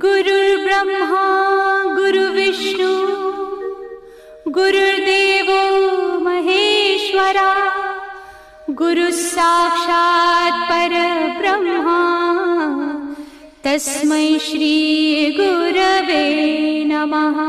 गुरुर्ब्रह्मा गुरुर्विष्णू गुरुर्देवो महेश्वरा गुरुः साक्षात् परब्रह्मा तस्मै श्री गुरवे नमः।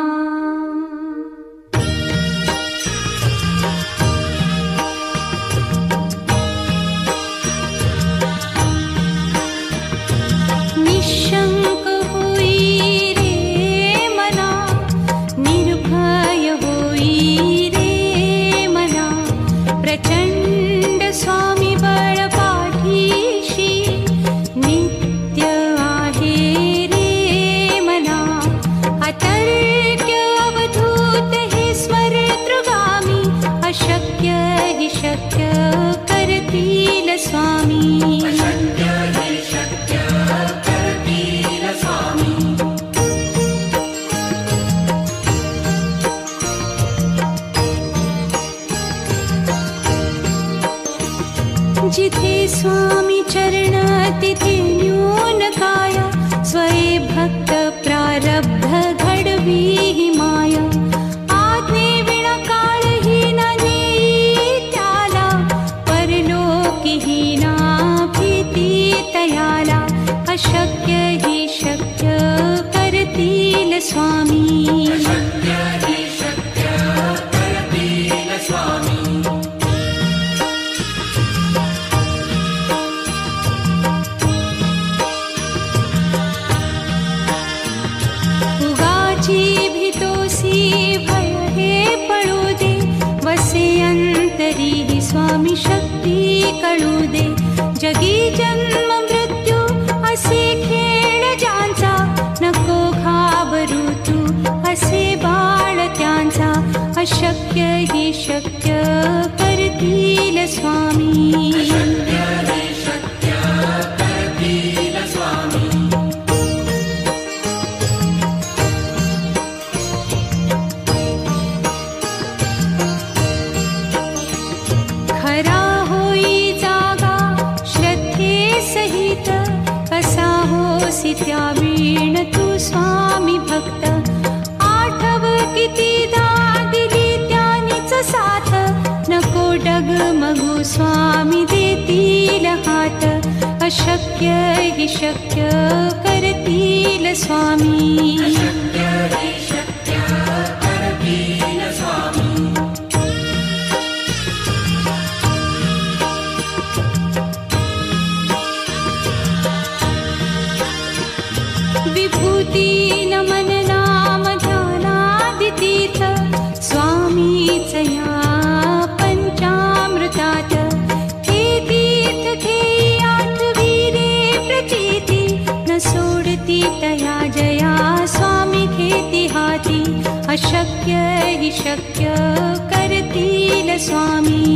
जिथे स्वामी चरण तिथे न्यून काया स्वये भक्त प्रारब्ध घडवी ही माया। आज्ञे विना काळही ना नेई त्याला परलोकी ही ना भीती तयाला। अशक्य ही शक्य करतील स्वामी। स्वामी शक्ती कळू दे जगी जन्म मृत्यू असे खेळ ज्यांचा नको घाबरू तू असे बाळ त्यांचा। अशक्य ही शक्य करतील स्वामी। त्यावीण तू स्वामी भक्त आठव कितीदा दिली त्यानीच साथ। नको डगमगू स्वामी देतील हात। अशक्य ही शक्य करतील स्वामी। विभूती नमन नाम ध्यानादितीर्थ स्वामीच या पंचामृतात। हे तीर्थ घेई आठवी रे प्रचिती न सोडती तया जया स्वामी घेती हाती। अशक्य ही शक्य करतील स्वामी।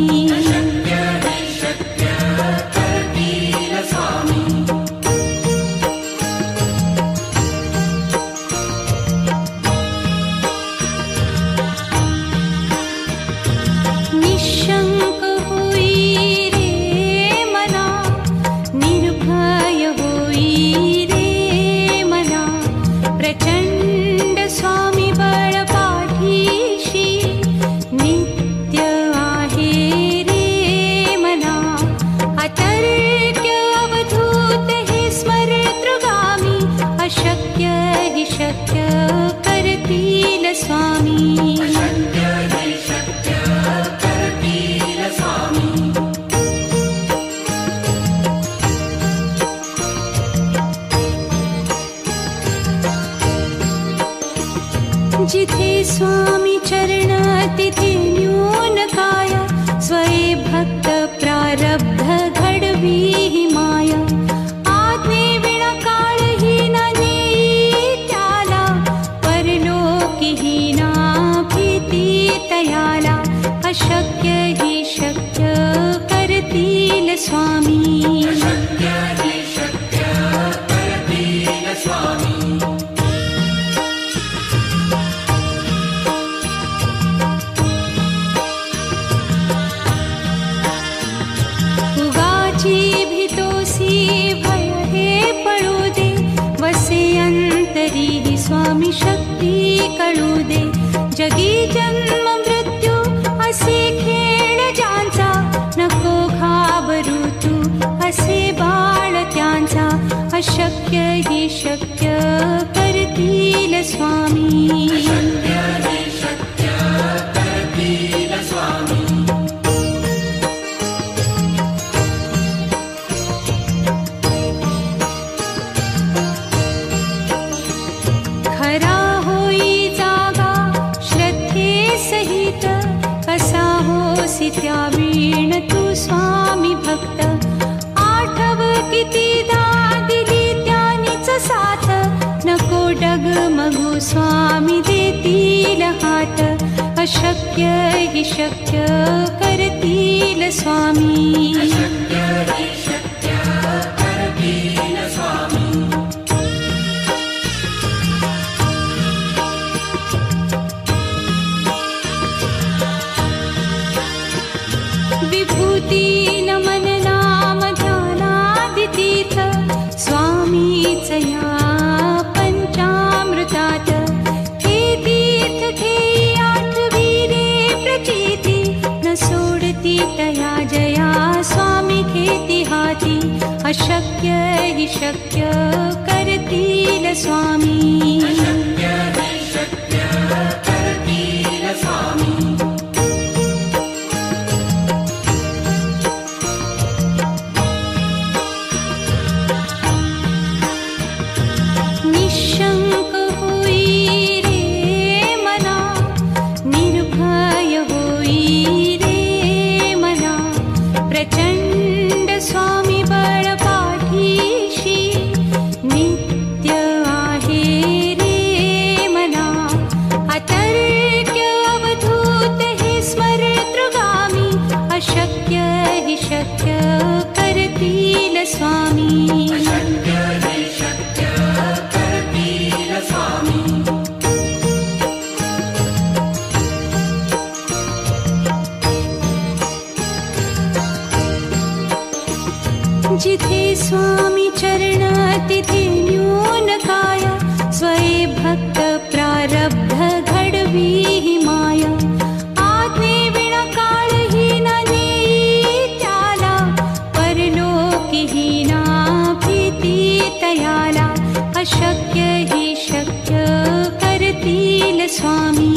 जिथे स्वामी चरण तिथे न्यून काया स्वये भक्त प्रारब्ध घडवी ही माया। आज्ञे विना काळही ना नेई त्याला परलोकी ही ना भीती तयाला। अशक्य ही शक्य करतील स्वामी। कळू दे. जगी जन्म मृत्यू असे खेळ ज्यांचा, नको घाबरू तू असे बाळ त्यांचा. अशक्य ही शक्य करतील स्वामी. खरा होई जागा श्रद्धे सहित, कसा होसी त्या वीण तू स्वामी भक्त. आठव कितीदा दिली त्यानीच साथ, नको डगमगू स्वामी देतील हात. अशक्य ही शक्य करतील स्वामी. विभूती नमन नाम ध्यानादितीर्थ, स्वामीच या पंचामृतात. हे तीर्थ घेई आठविरे प्रचिती, न सोडती तया जया स्वामी घेती हाती. अशक्य हि शक्य करतील स्वामी. निशंक होई रे मना, निर्भय होई रे मना. प्रचंड स्वामी बळ पाठीशी, नित्य आहे रे मना. अतर्क्य अवधूत हे स्मरतृगामी, अशक्य हि शक्य करतील स्वामी. जिथे स्वामी चरण तिथे न्यून काय, स्वये भक्त प्रारब्ध घडवी ही माया. आज्ञे विना काळही न नेई त्याला, परलोकीही ना भीती तयाला. अशक्य ही शक्य करतील स्वामी.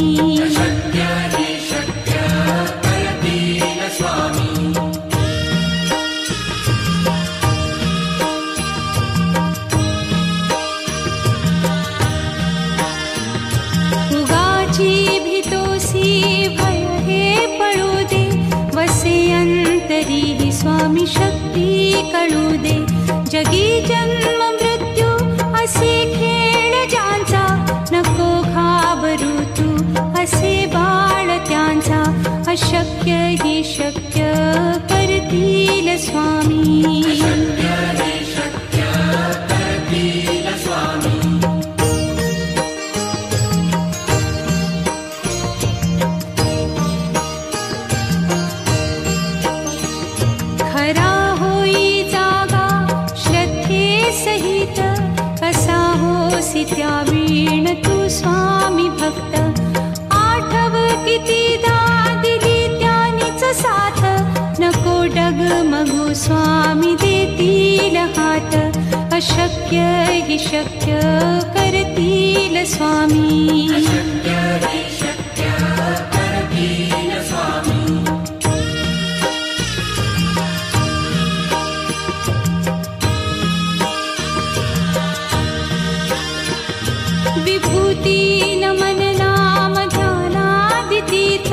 उगाची भीतोसी भय हे पळू दे, वसे अंतरी ही स्वामी शक्ती कळू दे. जगी जन्म मृत्यू असे खेळ ज्यांचा, नको घाबरू तू असे बाळ त्यांचा. अशक्य ही शक्य करतील स्वामी. खरा होई जागा श्रद्धे सहित, कसा होसी त्या वीण तू स्वामी भक्त. आठव कितीदा दिली त्यानीच साथ, नको डगमगू स्वामी देतील हात. अशक्य हि शक्य करतील स्वामी. विभूती नमन नाम ध्यानादितीर्थ,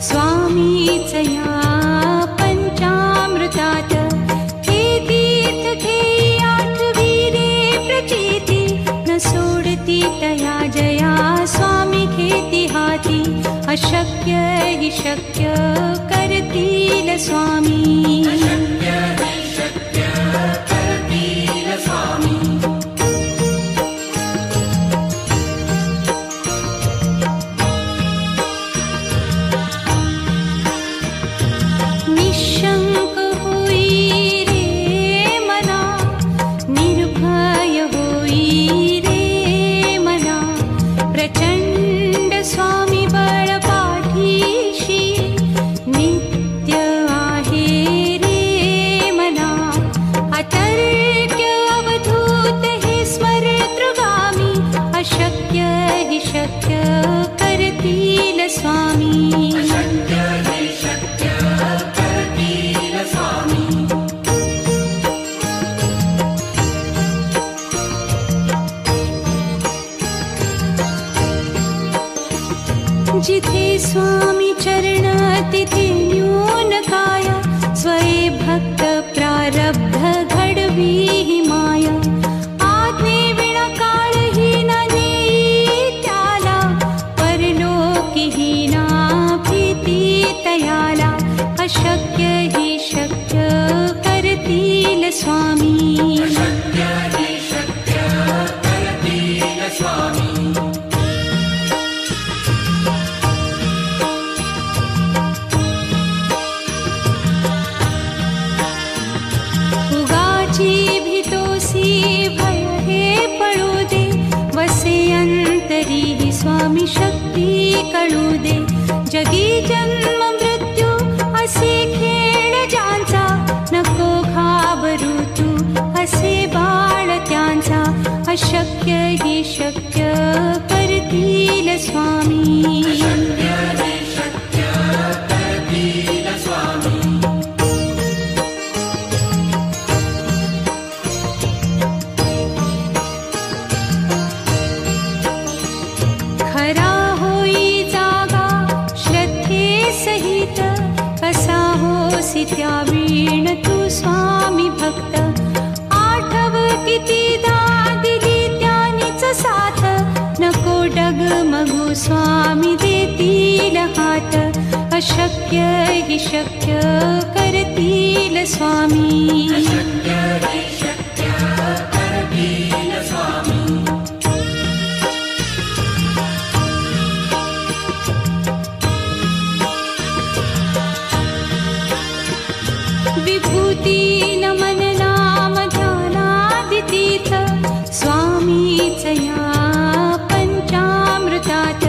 स्वामीच या पंचामृतात. हे तीर्थ घेई आठविरे प्रचिती, न सोडती तया जया स्वामी घेती हाती. अशक्य हि शक्य करतील स्वामी. निशंक होई रे मना, निर्भय होई रे मना. प्रचंड शक्य करतील स्वामी. अशक्य हि शक्य करतील स्वामी. जिथे स्वामी चरण तिथे न्यून काय. स्वये भक्त प्रारब्ध घडवी ही माया. आज्ञे विना काळही न नेई त्याला. परलोकी ही ना भीती तयाला. अशक्य हि शक्य करतील स्वामी. अशक्य हि शक्य करतील स्वामी. भय हे पळू दे. वसे अंतरी ही स्वामी शक्ती कळू दे. जगी जन्म मृत्यू असे खेळ ज्यांचा. नको घाबरू तू असे बाळ त्यांचा. अशक्य हि शक्य करतील स्वामी. अशक्य हि शक्य करतील स्वामी. खरा होई जागा श्रद्धे सहित. कसा होसी त्या वीण तू स्वामी भक्त. आठव कितीदा दिली त्यानीच साथ. नको डगमगू स्वामी देतील हात. अशक्य हि शक्य करतील स्वामी. अशक्य हि शक्य करतील स्वामी. विभूती नमन नाम ध्यानादितीर्थ. स्वामीच या पंचामृतात.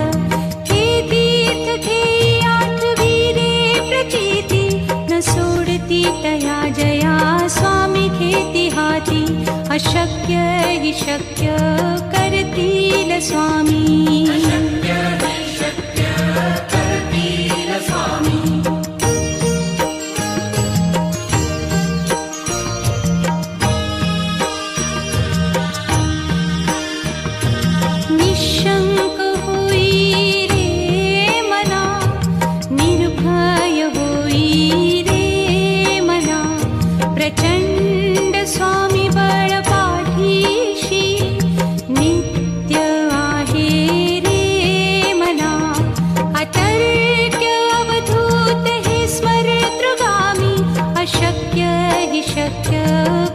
हे तीर्थ घेई आठवी रे प्रचिती. न सोडती तया जया स्वामी घेती हाती. अशक्य हि शक्य करतील स्वामी. अशक्य हि शक्य करतील स्वामी. निशंक होई रे मना. निर्भय होई रे मना. प्रचंड स्वामी बळ पाठीशी. नित्य आहे रे मना. अतर्क्य अवधूत हे स्मरतृगामी. अशक्य हि शक्य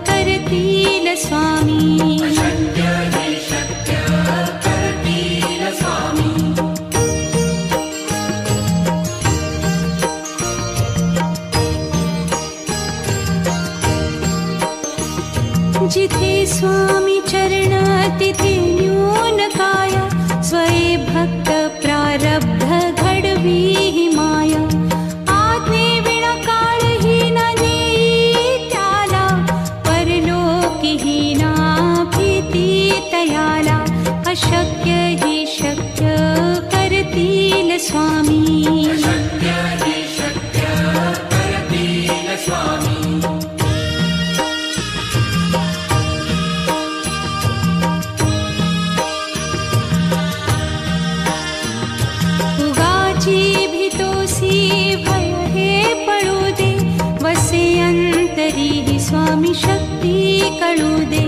करतील स्वामी. अशक्य हि शक्य करतील स्वामी. जिथे स्वामी चरण तिथे न्यून काय. स्वये भक्त प्रारब्ध घडवी ही माया. आज्ञे विना काळही न नेई त्याला. परलोकी ही ना भीती तयाला. अशक्य हि शक्य करतील स्वामी. अशक्य हि शक्य करतील स्वामी. उगाची भीतोसी भय हे पळू दे. वसे अंतरी ही स्वामी शक्ती कळू दे.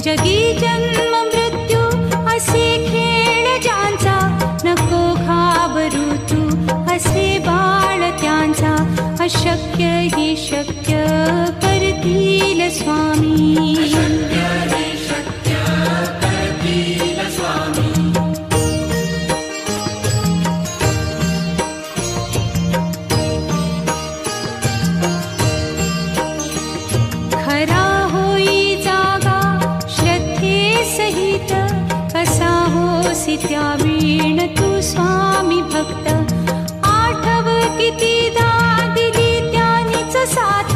जगी जन्म मृत्यू असे खेळ ज्यांचा. नको घाबरू तू असे बाळ त्यांचा. अशक्य हि शक्य करतील स्वामी. अशक्य हि शक्य करतील स्वामी. खरा होई जागा श्रद्धे सहित. कसा होसी त्या वीण तू स्वामी भक्त. आठव कितीदा दिली त्यानीच साथ.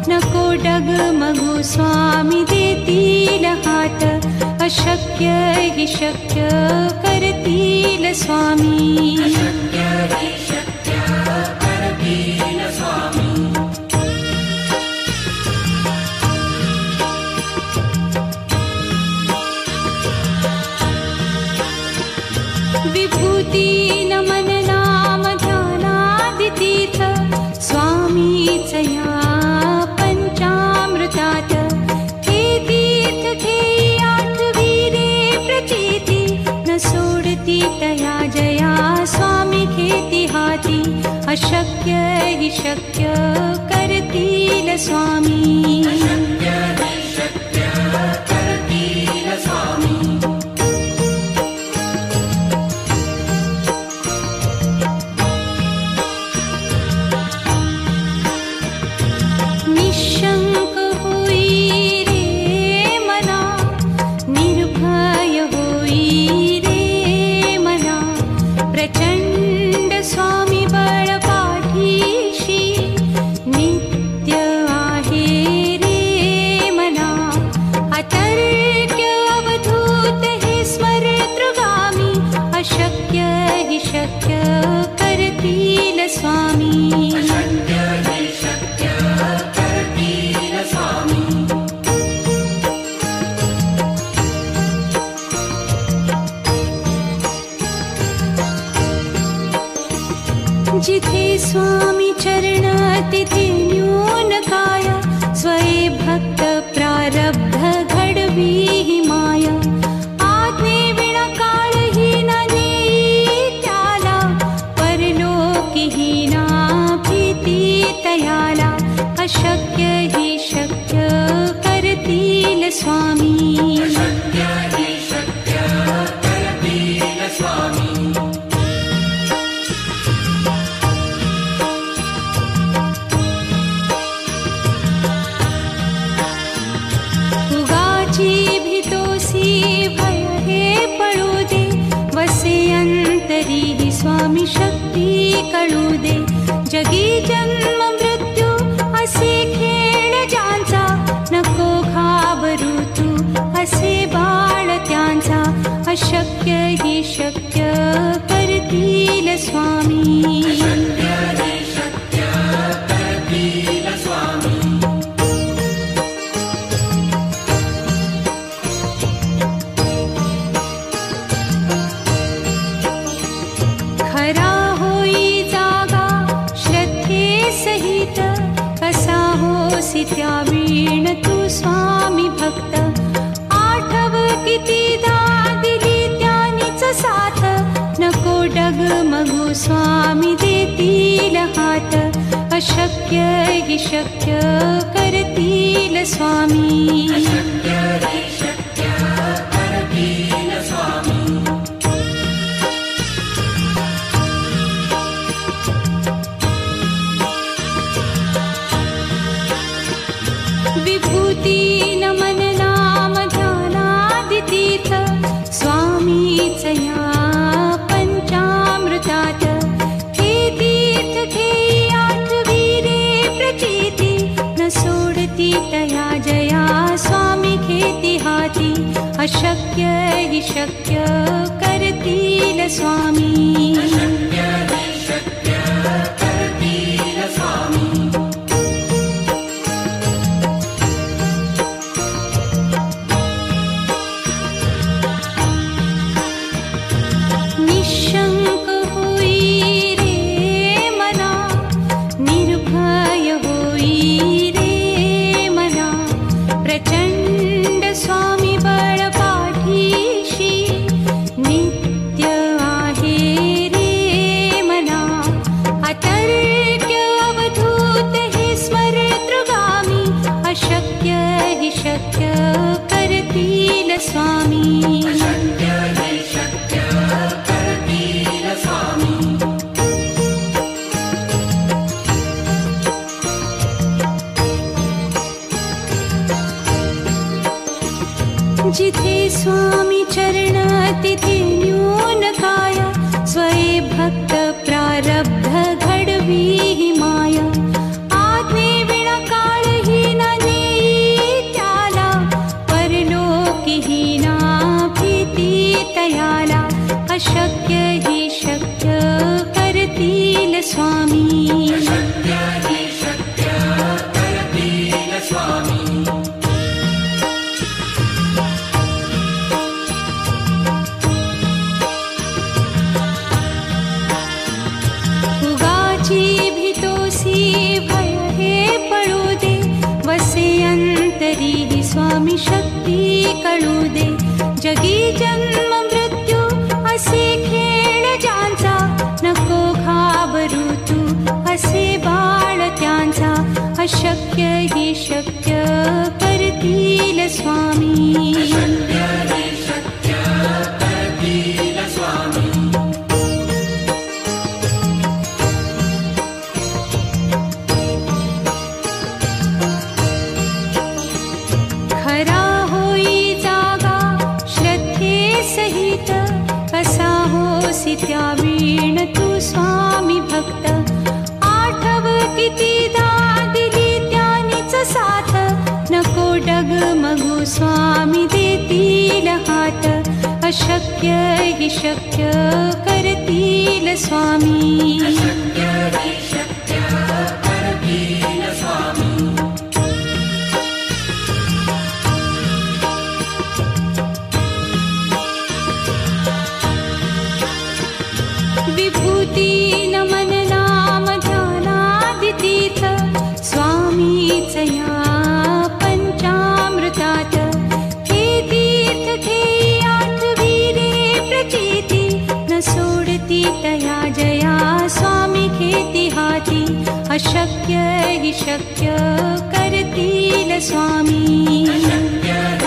नको डगमगू स्वामी देतील हात. अशक्य हि शक्य करतील स्वामी. अशक्य हि शक्य करतील स्वामी. विभूती नमन नाम ध्यानादितीर्थ स्वामीच या पंचामृतात. हे तीर्थ घेई आठविरे प्रचिती न सोडती तया जया स्वामी घेती हाती. अशक्य हि शक्य करतील स्वामी. अशक्य हि शक्य करतील स्वामी. निशंक होई रे मना, निर्भय होई रे मना. प्रचंड स्वामी बळ पाठीशी नित्य आहे रे मना. अतर्क्य अवधूत हे स्मरतृगामी. अशक्य हि शक्य करतील स्वामी. अशक्य हि शक्य करतील स्वामी. जिथे स्वामी चरण तिथे न्यून काय. स्वये भक्त प्रारब्ध घडवी हि माया. आज्ञे विना काळही न नेई त्याला. परलोकी ही ना भीती तयाला. अशक्य हि शक्य करतील स्वामी. अशक्य हि शक्य करतील स्वामी. उगाची भीतोसी भय हे पळू दे. वसे अंतरी हि स्वामी शक्ती कळू दे. जगी जन्म मृत्यू असे खेळ ज्यांचा. नको घाबरू तू असे बाळ त्यांचा. अशक्य हि शक्य करतील स्वामी. अशक्य हि शक्य करतील स्वामी. खरा होई जागा श्रद्धे सहित. कसा होसी त्या वीण तू स्वामी भक्त. आठव कितीदा दिली त्यानीच साथ. नको डगमगू स्वामी देतील हात. अशक्य हि शक्य करतील स्वामी. अशक्य हि शक्य करतील स्वामी. विभूती नमन नाम ध्यानादितीर्थ स्वामीच या पंचामृतात. हे तीर्थ घेई आठविरे प्रचिती न सोडती तया जया स्वामी घेती हाती. अशक्य हि शक्य करतील स्वामी. अशक्य हि शक्य करतील स्वामी. निशंक होई रे मना, निर्भय होई रे मना. प्रचंड स्वामी बळ पाठीशी नित्य आहे रे मना. अतर्क्य अवधूत हे स्मरतृगामी. अशक्य हि शक्य करतील स्वामी. अशक्य हि शक्य करतील स्वामी. जिथे स्वामी चरण तिथे न्यून काय. स्वये भक्त प्रारब्ध घडवी हि माया. आज्ञे विना काळही न नेई त्याला. परलोकी ही ना अशक्य हि शक्य करतील स्वामी अशक्य हि शक्य करतील स्वामी उगाची भीतोसी भय हे पळू दे वसे अंतरी हि स्वामी शक्ती कळू दे जगी जन्म मृत्यू असे खेळ ज्यांचा नको घाबरू तू असे बाळ त्यांचा अशक्य हि शक्य करतील स्वामी अशक्य हि शक्य करतील स्वामी खरा होई जागा श्रद्धे सहित कसा होसी त्या वीण तू स्वामी भक्त आठव कितीदा दिली त्यानीच साथ नको डगमगू स्वामी देतील हात अशक्य हि शक्य करतील स्वामी अशक्य हि शक्य करतील स्वामी विभूती नमन नाम ध्यानादितीर्थ स्वामीच या पंचामृतात हे तीर्थ घेई आठवीरे प्रचिती न सोडती तया जया स्वामी घेती हाती अशक्य हि शक्य करतील स्वामी अशक्य